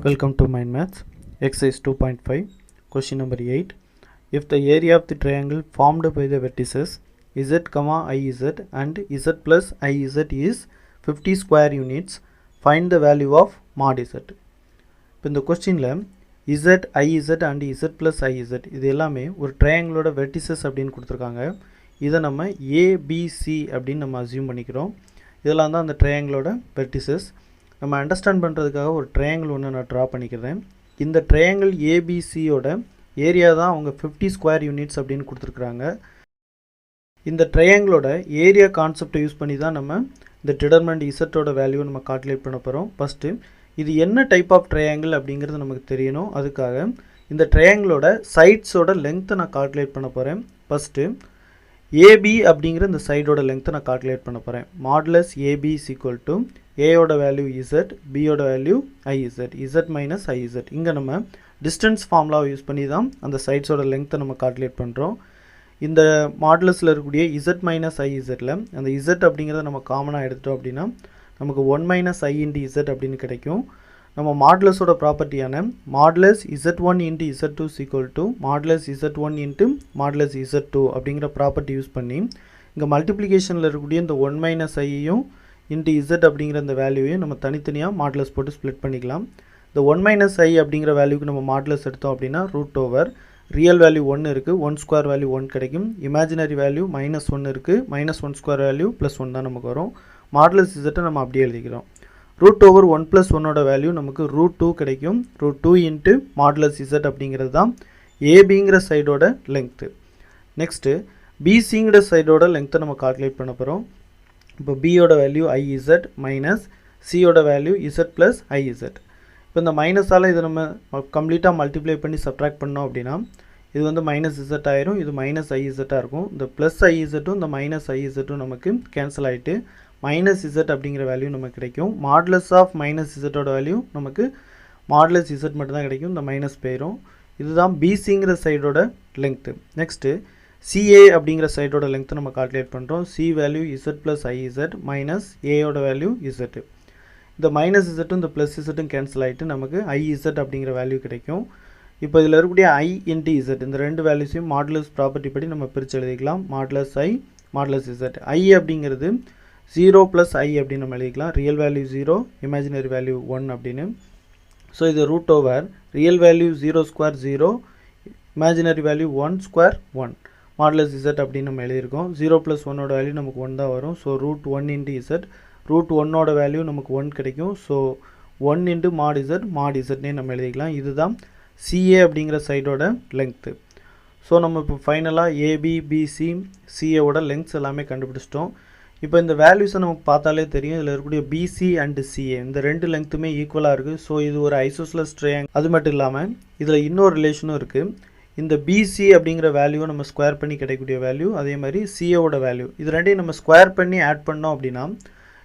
Welcome to Mind Maths. Exercise 2.5. Question number 8. If the area of the triangle formed by the vertices z, iz and z plus iz is 50 square units, find the value of mod z. இப்போ இந்த கொஸ்டினில் z, iz and z plus iz இது எல்லாமே ஒரு ட்ரையாங்கிளோட vertices அப்படின்னு கொடுத்துருக்காங்க. இதை நம்ம ABC அப்படின்னு நம்ம அசியூம் பண்ணிக்கிறோம். இதெல்லாம் தான் அந்த ட்ரையாங்கிளோட வெர்டிசஸ். நம்ம அண்டர்ஸ்டாண்ட் பண்ணுறதுக்காக ஒரு ட்ரையாங்கிள் ஒன்று நான் ட்ரா பண்ணிக்கிறேன். இந்த ட்ரையாங்கிள் ஏபிசியோட ஏரியா தான் அவங்க 50 ஸ்கொயர் யூனிட்ஸ் அப்படின்னு கொடுத்துருக்குறாங்க. இந்த ட்ரையாங்கிளோட ஏரியா கான்செப்டை யூஸ் பண்ணி தான் நம்ம இந்த டிடர்மெண்ட் இசட்டோட வேல்யூ நம்ம கால்குலேட் பண்ண போகிறோம். ஃபஸ்ட்டு இது என்ன டைப் ஆஃப் ட்ரையாங்கிள் அப்படிங்கிறது நமக்கு தெரியணும். அதுக்காக இந்த ட்ரையாங்கிளோட சைட்ஸோட லெங்க்த்தை நான் கால்குலேட் பண்ண போகிறேன். ஃபஸ்ட்டு ஏபி அப்படிங்கிற இந்த சைடோட லெங்க்த்தை நான் கால்குலேட் பண்ண போகிறேன். Modulus AB is equal to ஏயோட வேல்யூ இசட், பியோட value i z, z minus i z. இங்கே நம்ம டிஸ்டன்ஸ் ஃபார்முலாவை யூஸ் பண்ணி தான் அந்த சைட்ஸோட லெங்க்த்தை நம்ம கால்குலேட் பண்ணுறோம். இந்த மாடுலஸில் இருக்கக்கூடிய இசட் மைனஸ் ஐஇசட்டில் அந்த இசட் அப்படிங்கிறத நம்ம காமனாக எடுத்துட்டோம் அப்படின்னா நமக்கு 1 மைனஸ் ஐ இன்ட்டு இசட் அப்படின்னு கிடைக்கும். நம்ம மாடுலஸோட ப்ராப்பர்ட்டியான modulus z1 into z2 is equal to modulus z1 into modulus z2 அப்படிங்கிற ப்ராப்பர்ட்டி யூஸ் பண்ணி இங்கே மல்டிப்ளிகேஷனில் இருக்கக்கூடிய இந்த 1 மைனஸ் ஐயையும் இன்ட்டு z அப்படிங்கிற இந்த வேல்யூவையும் நம்ம தனித்தனியாக மாடுலஸ் போட்டு ஸ்ப்ளிட் பண்ணிக்கலாம். இந்த 1 மைனஸ் ஐ அப்படிங்கிற வேல்யூக்கு நம்ம மாடுலஸ் எடுத்தோம் அப்படின்னா ரூட் ஓவர் ரியல் வேல்யூ 1 இருக்குது, 1 ஸ்கொயர் வேல்யூ 1 கிடைக்கும். இமேஜினரி வேல்யூ -1 இருக்குது, -1 ஸ்கொயர் வேல்யூ +1 தான் நமக்கு வரும். மாடுலஸ் z நம்ம அப்படியே எழுதிக்கிறோம். ரூட் ஓவர் 1 + 1ஓட வேல்யூ நமக்கு ரூட் 2 கிடைக்கும். ரூட் 2 இன்ட்டு மாடுலஸ் z அப்படிங்கிறது தான் ஏபிங்கிற சைடோட லெங்க்த்து. நெக்ஸ்ட்டு பிசிங்கிற சைடோட லெங்க்த்தை நம்ம கால்குலேட் பண்ண போகிறோம். இப்போ பியோட வேல்யூ ஐஇசட் மைனஸ் சியோட வேல்யூ இசட் ப்ளஸ் ஐஇசட். இப்போ இந்த மைனஸால் இதை நம்ம கம்ப்ளீட்டாக மல்டிப்ளை பண்ணி சப்ட்ராக்ட் பண்ணோம் அப்படின்னா இது வந்து மைனஸ் இசட் ஆயிரும், இது மைனஸ் ஐஇசட்டாக இருக்கும். இந்த ப்ளஸ் ஐஇசட்டும் இந்த மைனஸ் ஐஇசட்டும் நமக்கு கேன்சல் ஆகிட்டு மைனஸ் இசட் அப்படிங்கிற வேல்யூ நமக்கு கிடைக்கும். மாடுலஸ் ஆஃப் மைனஸ் இசட்டோட வேல்யூ நமக்கு மாடுலஸ் இசட் மட்டும்தான் கிடைக்கும், இந்த மைனஸ் போயிடும். இதுதான் பிசிங்கிற சைடோட லெங்க்த்து. நெக்ஸ்ட்டு சிஏ அப்படிங்கிற சைடோட லெங்க்த்தை நம்ம கால்குலேட் பண்ணுறோம். C value z plus i z minus ஏயோட வேல்யூ இசட்டு. இந்த மைனஸ் இசட்டும் இந்த ப்ளஸ் இசட்டும் கேன்சல் ஆகிட்டு நமக்கு ஐஇசட் அப்படிங்கிற வேல்யூ கிடைக்கும். இப்போ இதில் இருக்கக்கூடிய ஐ இன்ட்டு இசட் இந்த ரெண்டு வேல்யூஸையும் மாடுலஸ் ப்ராப்பர்ட்டி படி நம்ம பிரித்து எழுதிக்கலாம். Modulus i modulus Z. ஐ அப்படிங்கிறது 0 + ஐ அப்படின்னு நம்ம எழுதிக்கலாம். ரியல் வேல்யூ 0, இமேஜினரி வேல்யூ 1 அப்படின்னு. ஸோ இது root over real value 0 square 0, imaginary value 1 square 1 modulus z அப்படின்னு நம்ம எழுதியிருக்கோம். 0 + 1ஓட வேல்யூ நமக்கு 1 தான் வரும். So root 1 into z, root 1ஓட வேல்யூ நமக்கு 1 கிடைக்கும். ஸோ 1 இன்ட்டு மாட் இசட்னே நம்ம எழுதிக்கலாம். இதுதான் சிஏ அப்படிங்கிற சைடோட லெங்க்த்து. ஸோ நம்ம இப்போ ஃபைனலாக ஏபி, பிசி, சிஏவோட லெங்க்ஸ் எல்லாமே கண்டுபிடிச்சிட்டோம். இப்போ இந்த வேல்யூஸை நமக்கு பார்த்தாலே தெரியும், இதில் இருக்கக்கூடிய பிசி அண்டு சிஏ இந்த ரெண்டு லெங்க்த்துமே ஈக்குவலாக இருக்குது. ஸோ இது ஒரு ஐசோஸ்லஸ் ட்ரையாங்கிள். அது மட்டும் இல்லாமல் இதில் இன்னொரு ரிலேஷனும் இருக்குது. இந்த பிசி அப்படிங்கிற வேல்யூவை நம்ம ஸ்கொயர் பண்ணி கிடைக்கக்கூடிய வேல்யூ, அதே மாதிரி சிஏவோட வேல்யூ, இது ரெண்டையும் நம்ம ஸ்கொயர் பண்ணி ஆட் பண்ணோம் அப்படின்னா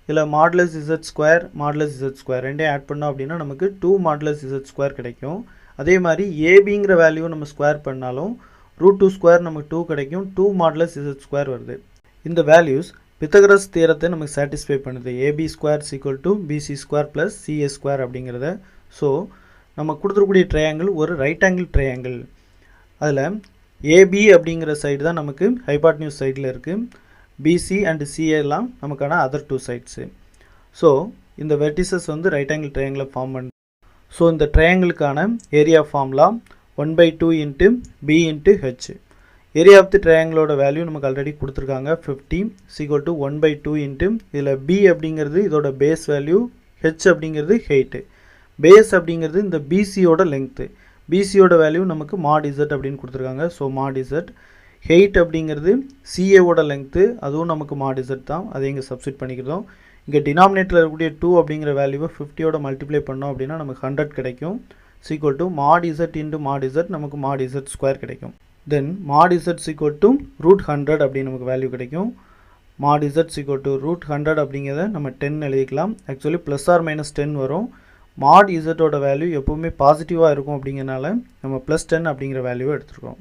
இதில் modulus Z square modulus Z square ரெண்டையும் ஆட் பண்ணோம் அப்படின்னா நமக்கு 2 மாடுலஸ் இசட் ஸ்கொயர் கிடைக்கும். அதே மாதிரி ஏபிங்கிற வேல்யூவை நம்ம ஸ்கொயர் பண்ணாலும் ரூட் 2 ஸ்கொயர் நமக்கு 2 கிடைக்கும். 2 மாடுலஸ் இசட் ஸ்கொயர் வருது. இந்த வேல்யூஸ் பித்தகரஸ் தியரத்தை நமக்கு சாட்டிஸ்ஃபை பண்ணுது. AB square equal to BC square plus CA square அப்படிங்கிறத. ஸோ நம்ம கொடுத்துருக்கூடிய ட்ரையாங்கிள் ஒரு ரைட் ஆங்கிள் ட்ரையாங்கிள். அதில் ஏபி அப்படிங்கிற சைடு தான் நமக்கு ஹைபாட்னியூஸ் சைடில் இருக்குது. பிசி அண்டு சிஏலாம் நமக்கான அதர் 2 சைட்ஸு. ஸோ இந்த வெர்டிசஸ் வந்து ரைட் ஆங்கிள் ட்ரையாங்கிளை ஃபார்ம் பண்ணுது. ஸோ இந்த ட்ரையாங்கிளுக்கான area formula 1/2 into b into h. Area of the ட்ரையாங்கிளோட வேல்யூ நமக்கு ஆல்ரெடி கொடுத்துருக்காங்க 50 = 1/2 இன்ட்டு இதில் பி அப்படிங்கிறது இதோட பேஸ் வேல்யூ, ஹெச் அப்படிங்கிறது ஹெயிட்டு. பேஸ் அப்படிங்கிறது இந்த பிசியோட லெங்க்த்து. பிசியோட வேல்யூ நமக்கு மாட் இசட் அப்படின்னு கொடுத்துருக்காங்க. ஸோ மாட் இசட். ஹெயிட் அப்படிங்கிறது சிஏவோட லெங்க்த்து, அதுவும் நமக்கு மாட் இசட் தான், அதை இங்கே சப்ஸ்டிட் பண்ணிக்கிறோம். இங்கே டினாமினேட்டரில் இருக்கக்கூடிய 2 அப்படிங்கிற வேல்யூவை 50ஓட மல்டிப்ளை பண்ணோம் அப்படின்னா நமக்கு 100 கிடைக்கும். Equal to mod z into mod z நமக்கு மாட் இசட் ஸ்கொயர் கிடைக்கும். Then mod z equal to root 100 அப்படின்னு நமக்கு வேல்யூ கிடைக்கும். Mod z equal to root 100 அப்படிங்கிறத நம்ம 10 எழுதிக்கலாம். ஆக்சுவலி +or-10 வரும். மாட் இசட்டோட வேல்யூ எப்போவுமே பாசிட்டிவாக இருக்கும் அப்படிங்கிறனால நம்ம +10 அப்படிங்கிற வேல்யூவை எடுத்துருக்கோம்.